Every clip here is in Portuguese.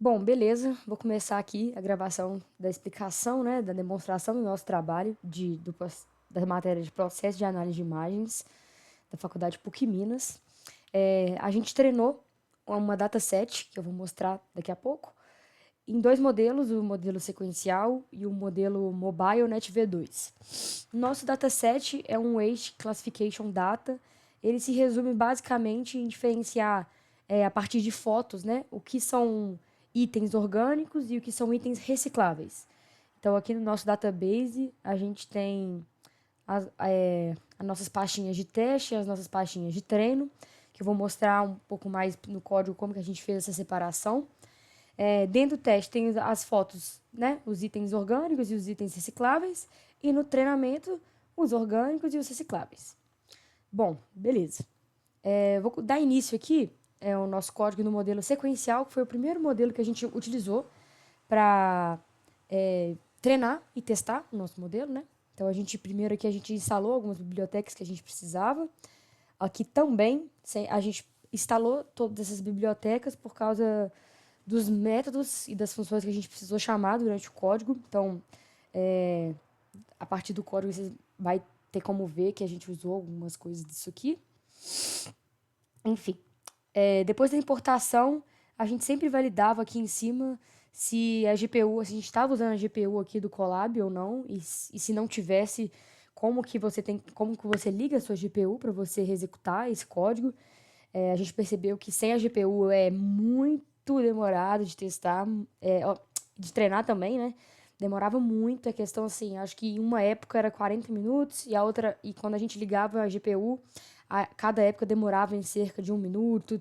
Bom, beleza. Vou começar aqui a gravação da explicação, né, da demonstração do nosso trabalho da matéria de processo de análise de imagens da Faculdade PUC Minas. A gente treinou uma dataset, que eu vou mostrar daqui a pouco, em dois modelos, o modelo sequencial e o modelo Mobile Net V2. Nosso dataset é um Weight Classification Data. Ele se resume basicamente em diferenciar, a partir de fotos, né, o que são itens orgânicos e o que são itens recicláveis. Então, aqui no nosso database, a gente tem as nossas pastinhas de teste, as nossas pastinhas de treino, que eu vou mostrar um pouco mais no código como que a gente fez essa separação. Dentro do teste tem as fotos, né? Os itens orgânicos e os itens recicláveis. E no treinamento, os orgânicos e os recicláveis. Bom, beleza. Vou dar início aqui o nosso código no modelo sequencial, que foi o primeiro modelo que a gente utilizou para treinar e testar o nosso modelo, né? Então, primeiro aqui a gente instalou algumas bibliotecas que a gente precisava. Aqui também a gente instalou todas essas bibliotecas por causa dos métodos e das funções que a gente precisou chamar durante o código. Então, a partir do código você vai ter como ver que a gente usou algumas coisas disso aqui. Enfim, depois da importação, a gente sempre validava aqui em cima se a GPU, se a gente estava usando a GPU aqui do Colab ou não, e se não tivesse, como que você liga a sua GPU para você executar esse código. A gente percebeu que sem a GPU é muito demorado de testar, de treinar também, né? Demorava muito, a questão assim, acho que em uma época era 40 minutos e quando a gente ligava a GPU, cada época demorava em cerca de 1 minuto,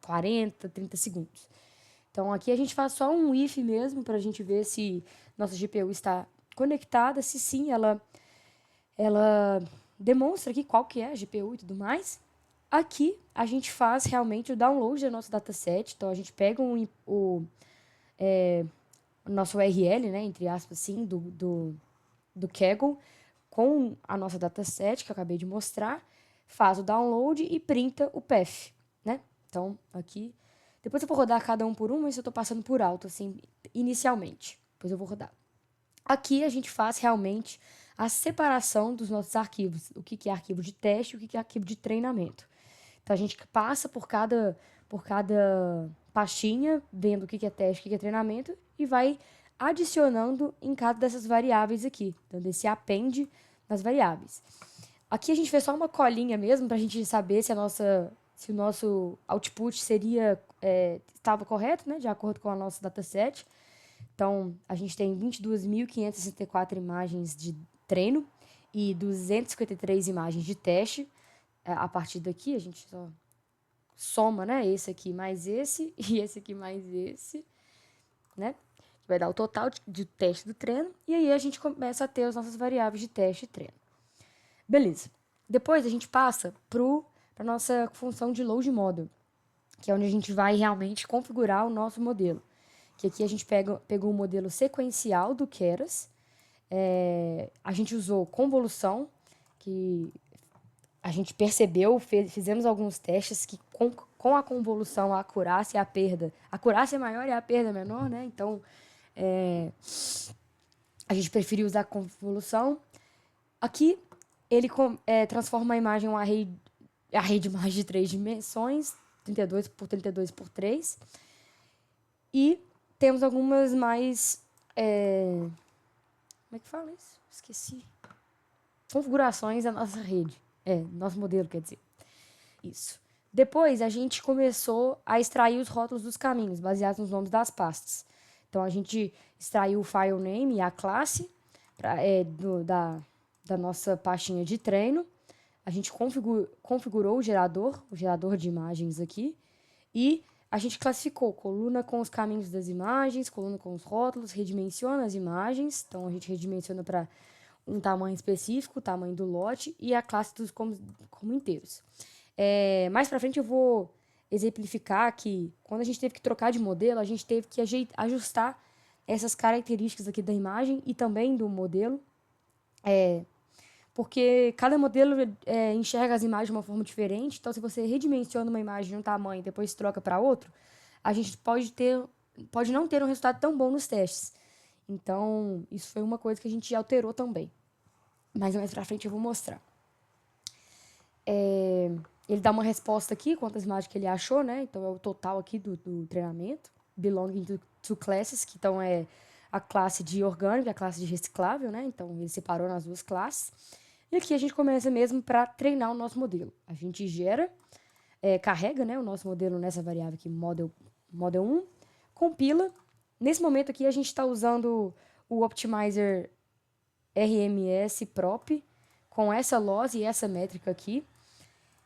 40, 30 segundos. Então aqui a gente faz só um if mesmo para a gente ver se nossa GPU está conectada, se sim, ela demonstra aqui qual que é a GPU e tudo mais. Aqui a gente faz realmente o download do nosso dataset, então a gente pega o nosso URL, né, entre aspas, assim, do Kaggle, com a nossa dataset, que eu acabei de mostrar, faz o download e printa o path, né? Então, aqui... Depois eu vou rodar cada um por um, mas eu estou passando por alto, assim, inicialmente. Depois eu vou rodar. Aqui a gente faz realmente a separação dos nossos arquivos. O que é arquivo de teste e o que é arquivo de treinamento. Então, a gente passa por cada pastinha, vendo o que é teste, o que é treinamento, e vai adicionando em cada dessas variáveis aqui. Então, desse append nas variáveis. Aqui a gente fez só uma colinha mesmo, para a gente saber se o nosso output estava correto, né, de acordo com a nossa dataset. Então, a gente tem 22.564 imagens de treino e 253 imagens de teste. A partir daqui, a gente só soma, né? Esse aqui mais esse e esse aqui mais esse, né? Que vai dar o total de teste do treino. E aí a gente começa a ter as nossas variáveis de teste e treino. Beleza. Depois a gente passa para a nossa função de load model, que é onde a gente vai realmente configurar o nosso modelo. Que aqui a gente pegou o modelo sequencial do Keras. A gente usou convolução, que a gente percebeu, fizemos alguns testes que com a convolução, a acurácia e a perda. A acurácia é maior e a perda é menor, né? Então, a gente preferiu usar a convolução. Aqui, ele transforma a imagem em um array de imagens de 3 dimensões, 32 por 32 por 3. E temos algumas mais... como é que fala isso? Esqueci. Configurações da nossa rede. Nosso modelo, quer dizer. Isso. Depois, a gente começou a extrair os rótulos dos caminhos, baseados nos nomes das pastas. Então, a gente extraiu o file name e a classe da nossa pastinha de treino. A gente configurou o gerador de imagens aqui. E a gente classificou coluna com os caminhos das imagens, coluna com os rótulos, redimensiona as imagens. Então, a gente redimensiona para um tamanho específico, o tamanho do lote e a classe como inteiros. Mais para frente eu vou exemplificar que quando a gente teve que trocar de modelo, a gente teve que ajustar essas características aqui da imagem e também do modelo, porque cada modelo enxerga as imagens de uma forma diferente. Então, se você redimensiona uma imagem de um tamanho e depois troca para outro, a gente pode ter pode não ter um resultado tão bom nos testes. Então, isso foi uma coisa que a gente alterou também. Mas mais pra frente eu vou mostrar. Ele dá uma resposta aqui, quantas imagens que ele achou, né? Então, é o total aqui do treinamento. Belonging to classes, que então é a classe de orgânico e a classe de reciclável, né? Então, ele separou nas duas classes. E aqui a gente começa mesmo para treinar o nosso modelo. A gente gera, carrega, né, o nosso modelo nessa variável aqui, model 1, compila. Nesse momento aqui, a gente está usando o Optimizer RMS prop com essa loss e essa métrica aqui.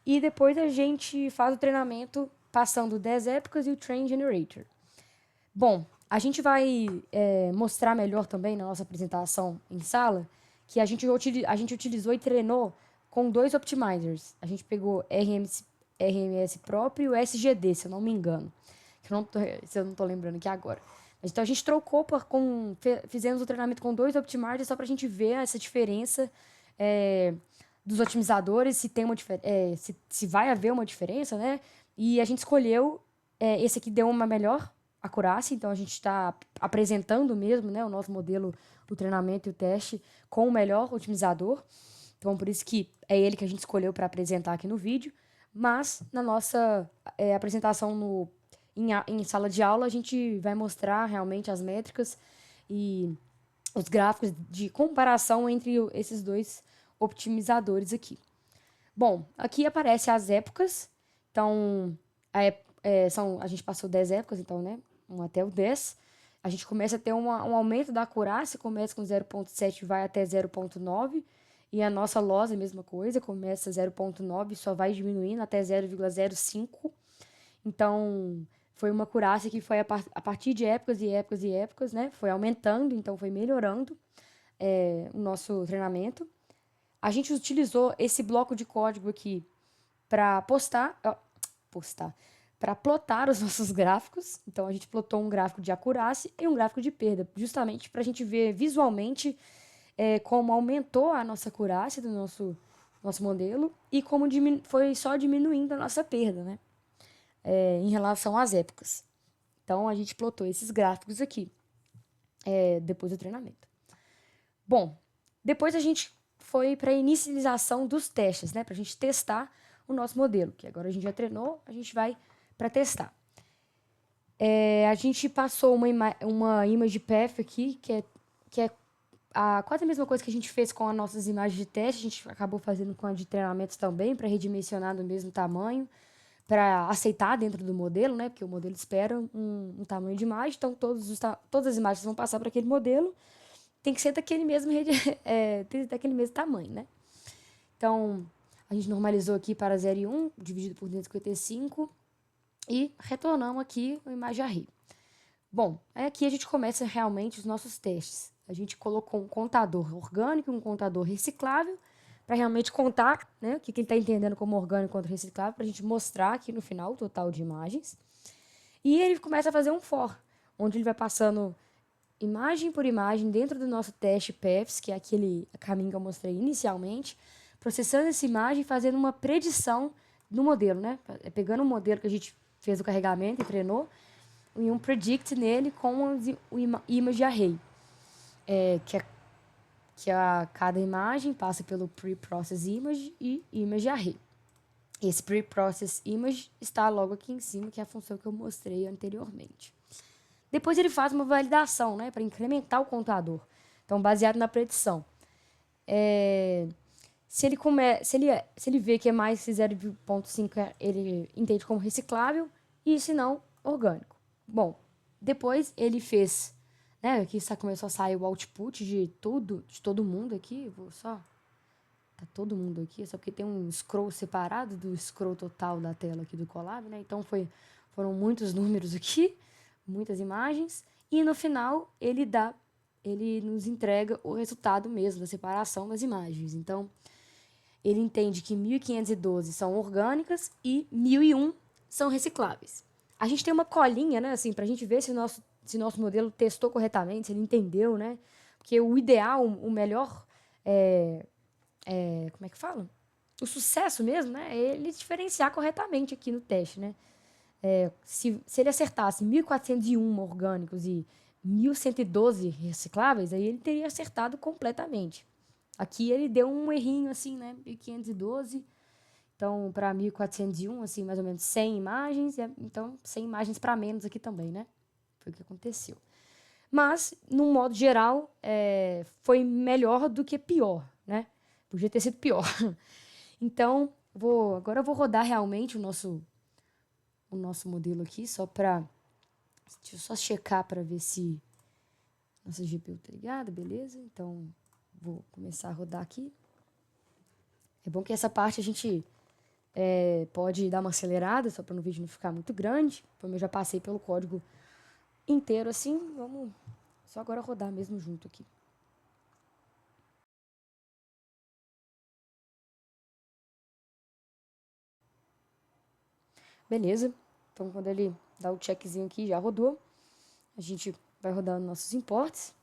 E depois a gente faz o treinamento passando 10 épocas e o Train Generator. Bom, a gente vai mostrar melhor também na nossa apresentação em sala que a gente utilizou e treinou com 2 optimizers. A gente pegou RMS próprio e o SGD, se eu não me engano. Se eu não tô lembrando aqui agora. Então a gente trocou fizemos o treinamento com 2 optimizers só para a gente ver essa diferença dos otimizadores, se tem se vai haver uma diferença, né? E a gente escolheu esse aqui deu uma melhor acurácia, então a gente está apresentando mesmo, né, o nosso modelo, o treinamento e o teste com o melhor otimizador. Então, por isso que é ele que a gente escolheu para apresentar aqui no vídeo. Mas, na nossa apresentação em sala de aula, a gente vai mostrar realmente as métricas e os gráficos de comparação entre esses 2 optimizadores aqui. Bom, aqui aparecem as épocas. Então, a gente passou 10 épocas, então, né? 1 até o 10. A gente começa a ter um aumento da acurácia, começa com 0.7 e vai até 0.9. E a nossa loss é a mesma coisa, começa 0.9 e só vai diminuindo até 0.05. Então, foi uma acurácia que foi a partir de épocas e épocas e épocas, né? Foi aumentando, então foi melhorando o nosso treinamento. A gente utilizou esse bloco de código aqui para para plotar os nossos gráficos. Então, a gente plotou um gráfico de acurácia e um gráfico de perda, justamente para a gente ver visualmente como aumentou a nossa acurácia do nosso modelo e como foi só diminuindo a nossa perda, né? Em relação às épocas. Então, a gente plotou esses gráficos aqui, depois do treinamento. Bom, depois a gente foi para a inicialização dos testes, né? Para a gente testar o nosso modelo, que agora a gente já treinou, a gente vai para testar. A gente passou uma image path aqui, que é quase a mesma coisa que a gente fez com as nossas imagens de teste, a gente acabou fazendo com a de treinamentos também, para redimensionar do mesmo tamanho, para aceitar dentro do modelo, né? Porque o modelo espera um tamanho de imagem, então todas as imagens vão passar para aquele modelo, tem que ser daquele mesmo tamanho, né? Então, a gente normalizou aqui para 0 e 1, dividido por 255, e retornamos aqui a imagem array. Bom, aqui a gente começa realmente os nossos testes. A gente colocou um contador orgânico e um contador reciclável, para realmente contar, né, o que ele está entendendo como orgânico contra reciclável, para a gente mostrar aqui no final o total de imagens. E ele começa a fazer um for, onde ele vai passando imagem por imagem dentro do nosso teste paths, que é aquele caminho que eu mostrei inicialmente, processando essa imagem e fazendo uma predição no modelo, né? Pegando o modelo que a gente fez o carregamento e treinou, e um predict nele com o image array, que cada imagem passa pelo pre-process image e image array. Esse pre-process image está logo aqui em cima, que é a função que eu mostrei anteriormente. Depois ele faz uma validação, né, para incrementar o contador. Então, baseado na predição. Se ele vê que é mais que 0,5, ele entende como reciclável, e se não, orgânico. Bom, depois ele fez, né, aqui começou a sair o output de todo mundo aqui, tá todo mundo aqui, só porque tem um scroll separado do scroll total da tela aqui do Colab, né, então foram muitos números aqui, muitas imagens, e no final ele nos entrega o resultado mesmo da separação das imagens. Então, ele entende que 1.512 são orgânicas e 1.001 são recicláveis. A gente tem uma colinha, né, assim, pra gente ver se nosso modelo testou corretamente, se ele entendeu, né? Porque o ideal, o melhor, como é que fala? O sucesso mesmo, né? É ele diferenciar corretamente aqui no teste, né? Se ele acertasse 1.401 orgânicos e 1.112 recicláveis, aí ele teria acertado completamente. Aqui ele deu um errinho assim, né? 1.512. Então, para 1.401, assim, mais ou menos 100 imagens. Então, 100 imagens para menos aqui também, né? Foi o que aconteceu. Mas, no modo geral, foi melhor do que pior, né? Podia ter sido pior. Então, agora eu vou rodar realmente o nosso modelo aqui, só para... Deixa eu só checar para ver se nossa GPU tá ligada, beleza? Então, vou começar a rodar aqui. É bom que essa parte a gente pode dar uma acelerada, só para o vídeo não ficar muito grande. Como eu já passei pelo código inteiro assim, vamos só agora rodar mesmo junto aqui. Beleza. Então, quando ele dá o checkzinho aqui, já rodou. A gente vai rodar nossos imports.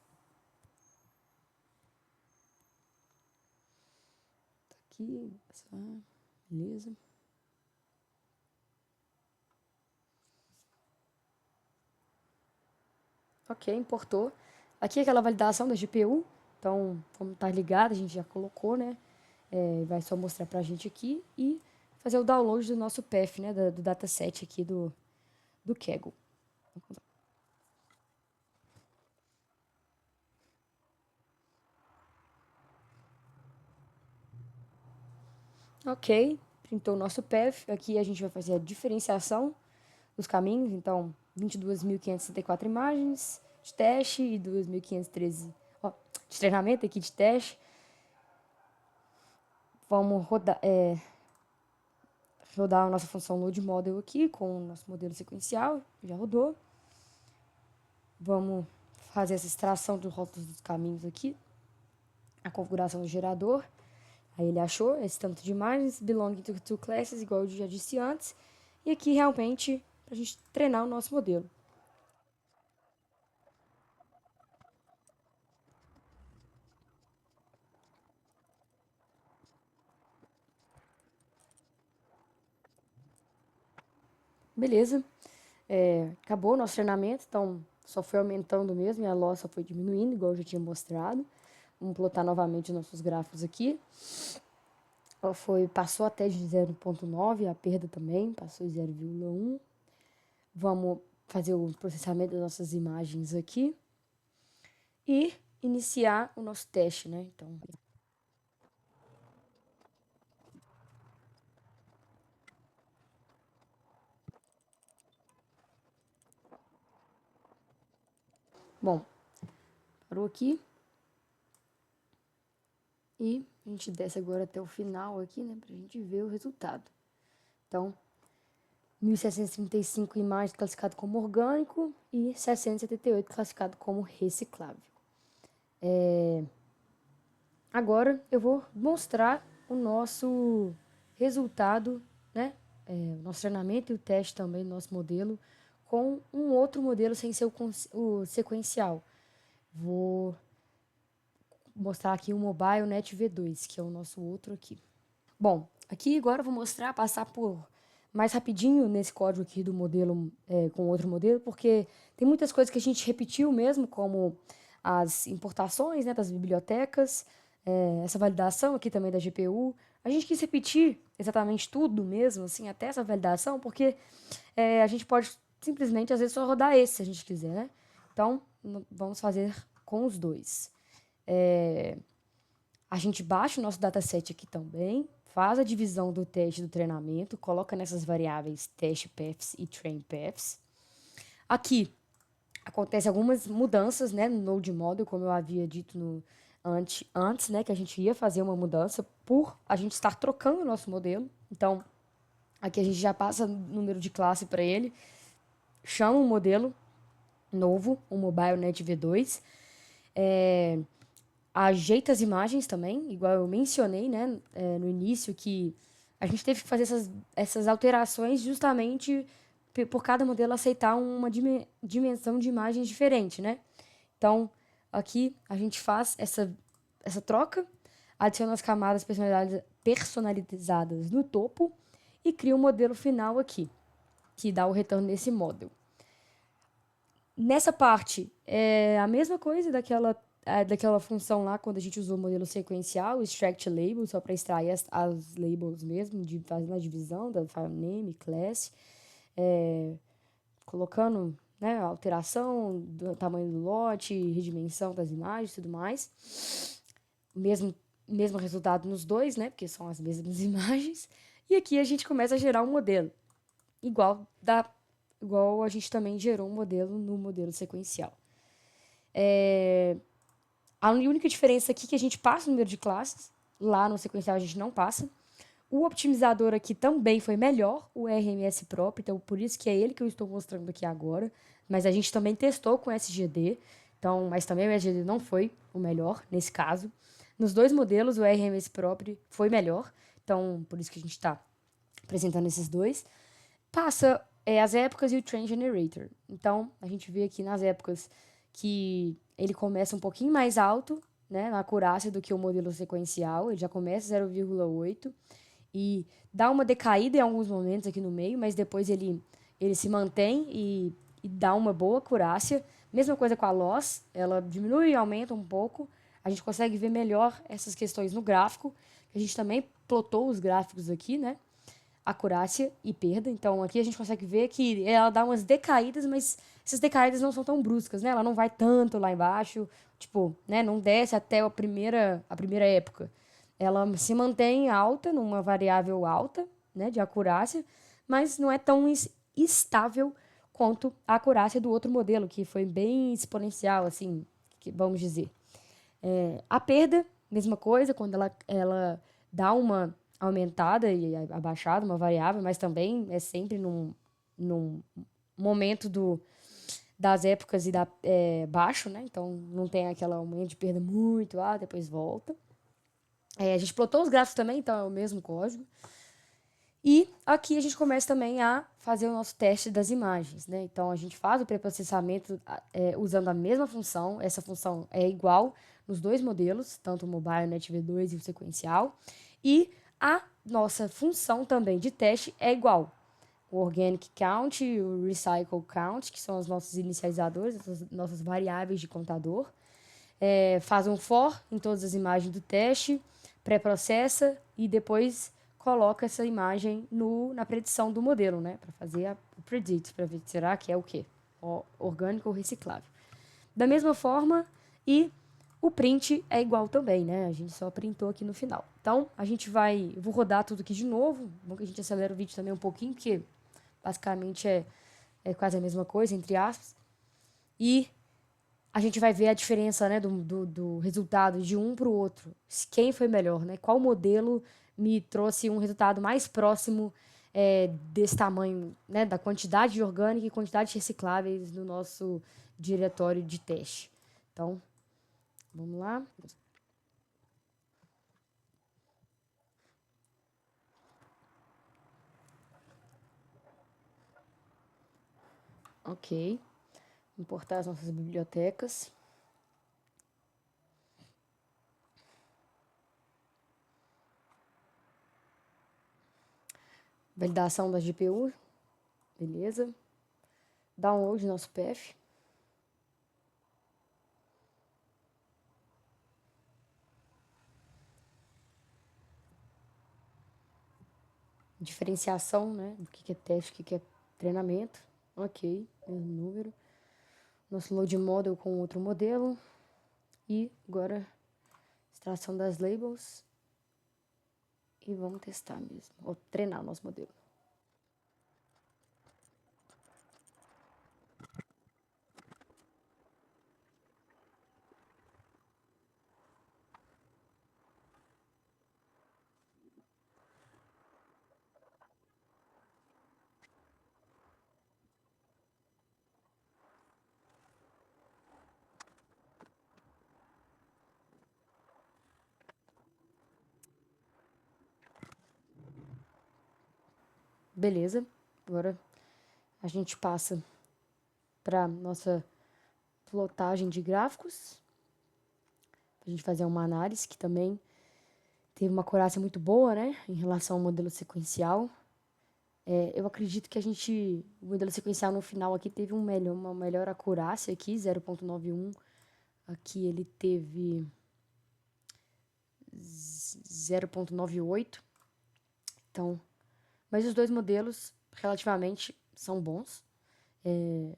Tá aqui, beleza. Ok, importou. Aqui é aquela validação da GPU. Então, como tá ligado, a gente já colocou, né? Vai só mostrar pra gente aqui e fazer o download do nosso path, né? Do dataset aqui do Kaggle. Ok, printou o nosso path. Aqui a gente vai fazer a diferenciação dos caminhos. Então, 22.564 imagens de teste e 2.513 de treinamento aqui de teste. Vamos rodar a nossa função load model aqui com o nosso modelo sequencial. Já rodou. Vamos fazer essa extração dos rótulos dos caminhos aqui. A configuração do gerador. Aí ele achou esse tanto de imagens, belonging to two classes, igual eu já disse antes. E aqui realmente, para a gente treinar o nosso modelo. Beleza. Acabou o nosso treinamento, então só foi aumentando mesmo e a loss só foi diminuindo, igual eu já tinha mostrado. Vamos plotar novamente os nossos gráficos aqui. Passou até de 0,9, a perda também, passou de 0,1. Vamos fazer o processamento das nossas imagens aqui e iniciar o nosso teste, né? Então, bom, parou aqui. E a gente desce agora até o final aqui, né? Pra gente ver o resultado. Então, 1.735 imagens classificado como orgânico e 678 classificado como reciclável. Agora eu vou mostrar o nosso resultado, né? O nosso treinamento e o teste também do nosso modelo com um outro modelo sem ser o sequencial. Vou mostrar aqui o Mobile Net V2, que é o nosso outro aqui. Bom, aqui agora eu vou mostrar, passar por mais rapidinho nesse código aqui do modelo com outro modelo, porque tem muitas coisas que a gente repetiu mesmo, como as importações, né, das bibliotecas, essa validação aqui também da GPU. A gente quis repetir exatamente tudo mesmo, assim, até essa validação, porque a gente pode simplesmente, às vezes, só rodar esse, se a gente quiser, né? Então, vamos fazer com os dois. A gente baixa o nosso dataset aqui também, faz a divisão do teste do treinamento, coloca nessas variáveis teste paths e train paths. Aqui acontece algumas mudanças, né, no node model, como eu havia dito antes, né, que a gente ia fazer uma mudança por a gente estar trocando o nosso modelo. Então, aqui a gente já passa o número de classe para ele, chama um modelo novo, o MobileNet V2, ajeita as imagens também, igual eu mencionei, né, no início, que a gente teve que fazer essas alterações justamente por cada modelo aceitar uma dimensão de imagens diferente, né? Então, aqui a gente faz essa troca, adiciona as camadas personalizadas no topo e cria um modelo final aqui. que dá o retorno nesse model. Nessa parte, é a mesma coisa daquela função lá, quando a gente usou o modelo sequencial, o extract label, só para extrair as labels mesmo, fazendo a divisão da file name, class, colocando, né, a alteração do tamanho do lote, redimensão das imagens e tudo mais. Mesmo resultado nos dois, né, porque são as mesmas imagens. E aqui a gente começa a gerar um modelo, igual a gente também gerou um modelo no modelo sequencial. A única diferença aqui é que a gente passa o número de classes, lá no sequencial a gente não passa. O optimizador aqui também foi melhor, o RMS próprio, então por isso que é ele que eu estou mostrando aqui agora. Mas a gente também testou com SGD, então, mas também o SGD não foi o melhor nesse caso. Nos dois modelos, o RMS próprio foi melhor, então por isso que a gente está apresentando esses dois. Passa as épocas e o Trend Generator. Então, a gente vê aqui nas épocas que ele começa um pouquinho mais alto, né, na acurácia do que o modelo sequencial, ele já começa 0,8 e dá uma decaída em alguns momentos aqui no meio, mas depois ele se mantém e dá uma boa acurácia. Mesma coisa com a loss, ela diminui e aumenta um pouco. A gente consegue ver melhor essas questões no gráfico. A gente também plotou os gráficos aqui, né? Acurácia e perda. Então aqui a gente consegue ver que ela dá umas decaídas, mas essas decaídas não são tão bruscas, né? Ela não vai tanto lá embaixo, tipo, né? Não desce até a primeira época. Ela se mantém alta, numa variável alta, né, de acurácia, mas não é tão estável quanto a acurácia do outro modelo, que foi bem exponencial, assim, vamos dizer. A perda, mesma coisa, quando ela dá uma aumentada e abaixada, uma variável, mas também é sempre num momento das épocas e baixo, né? Então não tem aquele aumento de perda muito alto, depois volta. A gente plotou os gráficos também, então é o mesmo código. E aqui a gente começa também a fazer o nosso teste das imagens, né? Então a gente faz o pré-processamento usando a mesma função. Essa função é igual nos dois modelos, tanto o mobile, NetV2 e o sequencial. E a nossa função também de teste é igual. O organic count e o recycle count, que são os nossos inicializadores, as nossas variáveis de contador. Faz um for em todas as imagens do teste, pré-processa e depois coloca essa imagem na predição do modelo, né? Para fazer o predict, para ver será que é o quê? Orgânico ou reciclável. Da mesma forma, e o print é igual também, né? A gente só printou aqui no final. Então, eu vou rodar tudo aqui de novo. Bom que a gente acelera o vídeo também um pouquinho, porque basicamente é quase a mesma coisa, entre aspas. E a gente vai ver a diferença, né, do resultado de um para o outro. Quem foi melhor, né? Qual modelo me trouxe um resultado mais próximo desse tamanho, né, da quantidade de orgânica e quantidade de recicláveis no nosso diretório de teste. Então, vamos lá. Ok. Importar as nossas bibliotecas. Validação da GPU. Beleza. Download do nosso path. Diferenciação, né? Do que é teste, o que é treinamento. Ok, mesmo número. Nosso load model com outro modelo. E agora, extração das labels. E vamos testar mesmo, ou treinar o nosso modelo. Beleza, agora a gente passa para nossa plotagem de gráficos. A gente fazer uma análise que também teve uma acurácia muito boa, né, em relação ao modelo sequencial. Eu acredito que o modelo sequencial no final aqui teve uma melhor acurácia aqui, 0,91. Aqui ele teve 0,98. Então, mas os dois modelos relativamente são bons.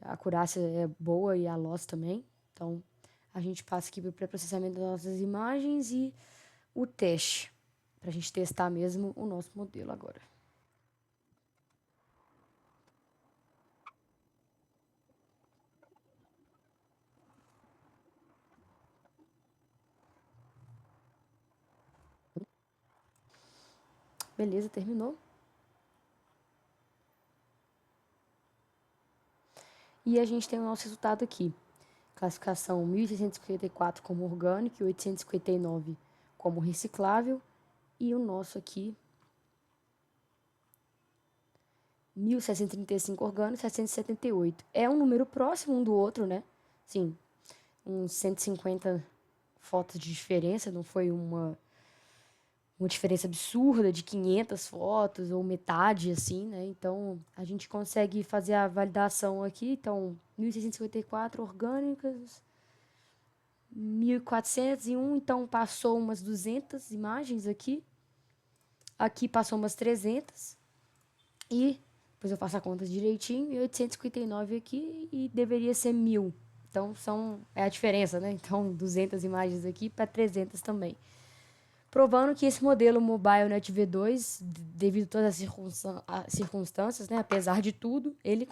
A acurácia é boa e a loss também. Então, a gente passa aqui para o pré-processamento das nossas imagens e o teste, para a gente testar mesmo o nosso modelo agora. Beleza, terminou. E a gente tem o nosso resultado aqui. Classificação 1.654 como orgânico e 859 como reciclável. E o nosso aqui, 1.635 orgânico e 778. É um número próximo um do outro, né? Sim, uns 150 fotos de diferença, não foi uma diferença absurda de 500 fotos ou metade, assim, né? Então, a gente consegue fazer a validação aqui. Então, 1.654 orgânicas, 1.401. Então, passou umas 200 imagens aqui. Aqui passou umas 300. E depois eu faço a conta direitinho. E 859 aqui e deveria ser 1.000. Então, é a diferença, né? Então, 200 imagens aqui para 300 também. Provando que esse modelo MobileNet V2, devido a todas as circunstâncias, né, apesar de tudo, ele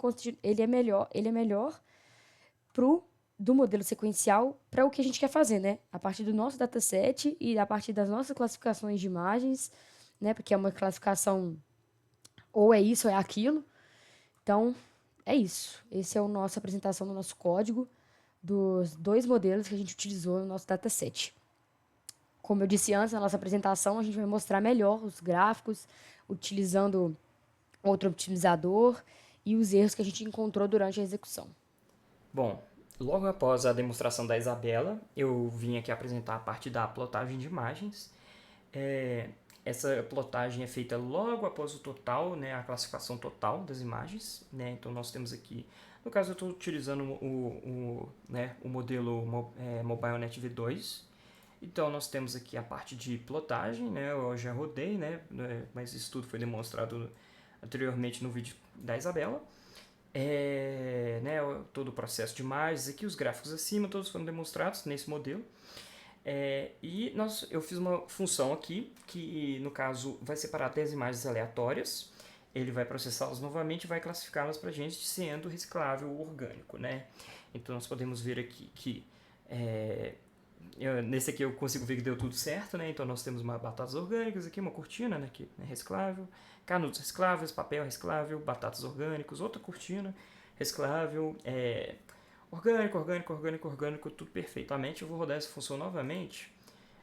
é melhor do modelo sequencial para o que a gente quer fazer, né? A partir do nosso dataset e a partir das nossas classificações de imagens, né? Porque é uma classificação ou é isso ou é aquilo. Então, é isso. Essa é a nossa apresentação do nosso código dos dois modelos que a gente utilizou no nosso dataset. Como eu disse antes, na nossa apresentação, a gente vai mostrar melhor os gráficos, utilizando outro otimizador e os erros que a gente encontrou durante a execução. Bom, logo após a demonstração da Isabela, eu vim aqui apresentar a parte da plotagem de imagens. Essa plotagem é feita logo após o total, né, a classificação total das imagens. Né? Então nós temos aqui, no caso eu estou utilizando o modelo MobileNet V2. Então nós temos aqui a parte de plotagem, né, eu já rodei, né, mas isso tudo foi demonstrado anteriormente no vídeo da Isabela. Né, todo o processo de imagens, aqui os gráficos acima, todos foram demonstrados nesse modelo. Eu fiz uma função aqui, que no caso vai separar 10 imagens aleatórias, ele vai processá-las novamente e vai classificá-las para a gente sendo reciclável ou orgânico. Né? Então nós podemos ver aqui que nesse aqui eu consigo ver que deu tudo certo, né? Então nós temos uma batatas orgânicas aqui, uma cortina, né, que é reciclável, canudos recicláveis, papel reciclável, batatas orgânicos, outra cortina reciclável, orgânico, tudo perfeitamente. Eu vou rodar essa função novamente.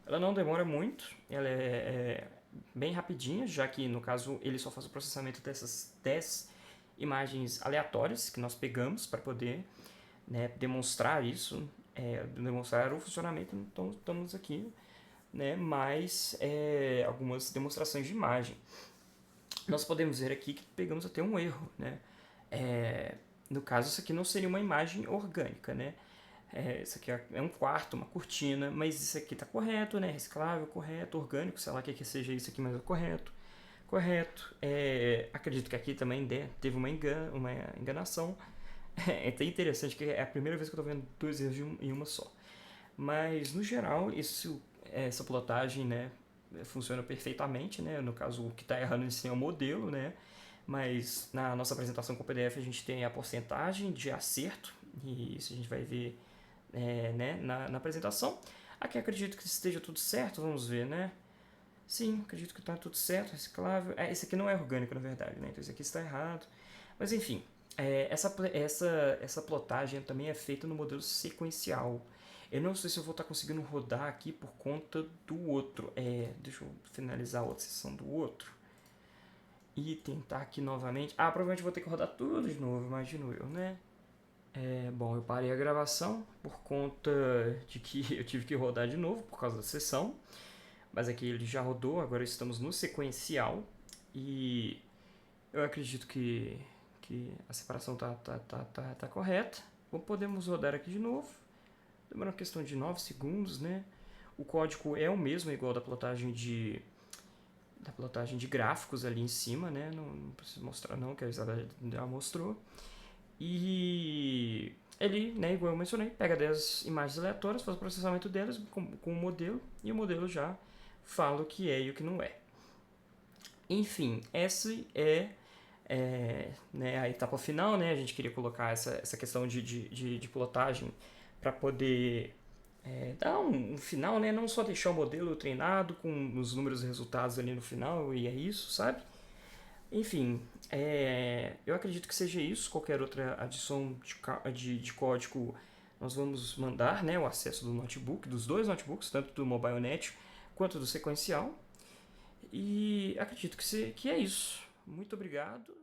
Ela não demora muito, ela é bem rapidinha, já que no caso ele só faz o processamento dessas 10 imagens aleatórias que nós pegamos para poder, né, demonstrar isso, demonstrar o funcionamento. Então estamos aqui, né, mais algumas demonstrações de imagem. Nós podemos ver aqui que pegamos até um erro, né? No caso, isso aqui não seria uma imagem orgânica, né? Isso aqui é um quarto, uma cortina, mas isso aqui está correto, né? Reciclável, correto, orgânico, sei lá o que seja isso aqui, mas é correto. Correto. Acredito que aqui também teve uma enganação. É até interessante que é a primeira vez que eu estou vendo dois erros em uma só. Mas, no geral, essa plotagem, né, funciona perfeitamente. Né? No caso, o que está errando em si é o modelo, né? Mas na nossa apresentação com o PDF a gente tem a porcentagem de acerto, e isso a gente vai ver né, na apresentação. Aqui acredito que esteja tudo certo, vamos ver, né? Sim, acredito que está tudo certo, reciclável. Esse aqui não é orgânico, na verdade, né? Então esse aqui está errado. Mas enfim, essa plotagem também é feita no modelo sequencial. Eu não sei se eu vou estar conseguindo rodar aqui por conta do outro. Deixa eu finalizar a outra sessão do outro. E tentar aqui novamente. Provavelmente vou ter que rodar tudo de novo, imagino eu, né? Bom, eu parei a gravação por conta de que eu tive que rodar de novo por causa da sessão. Mas aqui ele já rodou, agora estamos no sequencial. E Eu acredito que a separação tá correta. Podemos rodar aqui de novo. Demora uma questão de 9 segundos, né? O código é o mesmo, igual da plotagem de gráficos ali em cima, né? Não preciso mostrar não, que a Isabela já mostrou. E ele, né, igual eu mencionei, pega 10 imagens aleatórias, faz o processamento delas com o modelo, e o modelo já fala o que é e o que não é. Enfim, essa né, a etapa final, né? A gente queria colocar essa questão de plotagem para poder dar um final, né? Não só deixar o modelo treinado com os números e resultados ali no final e é isso, sabe? Enfim, eu acredito que seja isso. Qualquer outra adição de código nós vamos mandar, né, o acesso do notebook, dos dois notebooks, tanto do MobileNet quanto do sequencial. E acredito que é isso. Muito obrigado